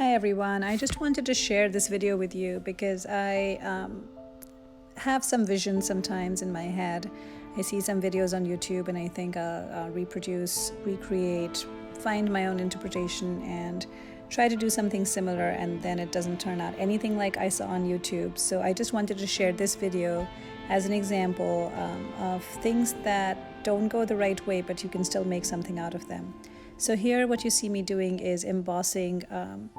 Hi everyone, I just wanted to share this video with you because I have some visions sometimes in my head. I see some videos on YouTube and I think I'll reproduce, recreate, find my own interpretation and try to do something similar, and then it doesn't turn out anything like I saw on YouTube. So I just wanted to share this video as an example of things that don't go the right way, but you can still make something out of them. So here what you see me doing is embossing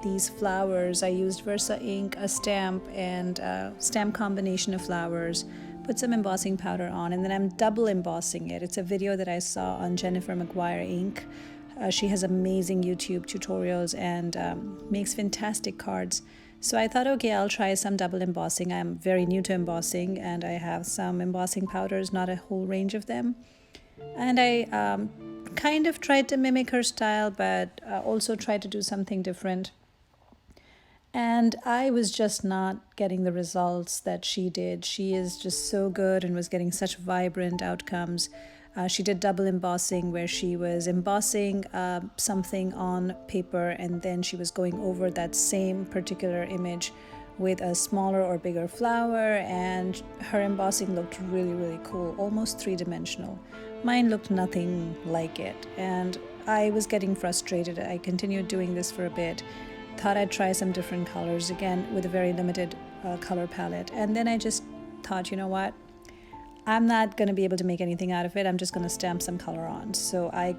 these flowers. I used Versa ink, a stamp, and a stamp combination of flowers, put some embossing powder on, and then I'm double embossing it. It's a video that I saw on Jenny McGuire Ink. She has amazing YouTube tutorials and makes fantastic cards. So I thought, okay, I'll try some double embossing. I'm very new to embossing and I have some embossing powders, not a whole range of them. And I kind of tried to mimic her style, but also tried to do something different. And I was just not getting the results that she did. She is just so good and was getting such vibrant outcomes. She did double embossing where she was embossing something on paper and then she was going over that same particular image with a smaller or bigger flower, and her embossing looked really cool, almost three-dimensional. Mine looked nothing like it and I was getting frustrated. I continued doing this for a bit, thought I'd try some different colors again with a very limited color palette, and then I just thought, you know what, I'm not going to be able to make anything out of it. I'm just going to stamp some color on. So I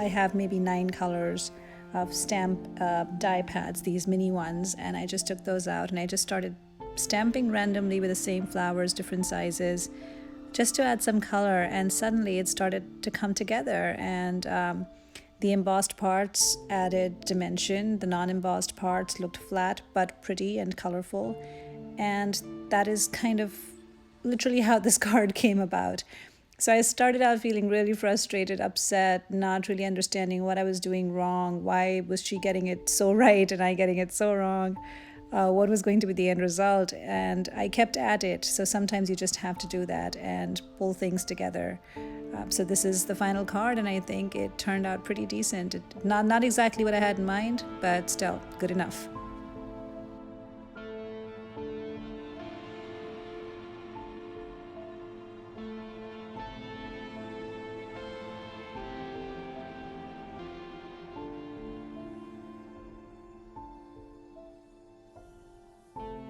have maybe 9 colors of stamp die pads, these mini ones, and I just took those out and I just started stamping randomly with the same flowers, different sizes, just to add some color, and suddenly it started to come together, and the embossed parts added dimension, the non-embossed parts looked flat but pretty and colorful, and that is kind of literally how this card came about. So I started out feeling really frustrated, upset, not really understanding what I was doing wrong. Why was she getting it so right and I getting it so wrong? What was going to be the end result? And I kept at it. So sometimes you just have to do that and pull things together. So this is the final card, and I think it turned out pretty decent. Not exactly what I had in mind, but still good enough.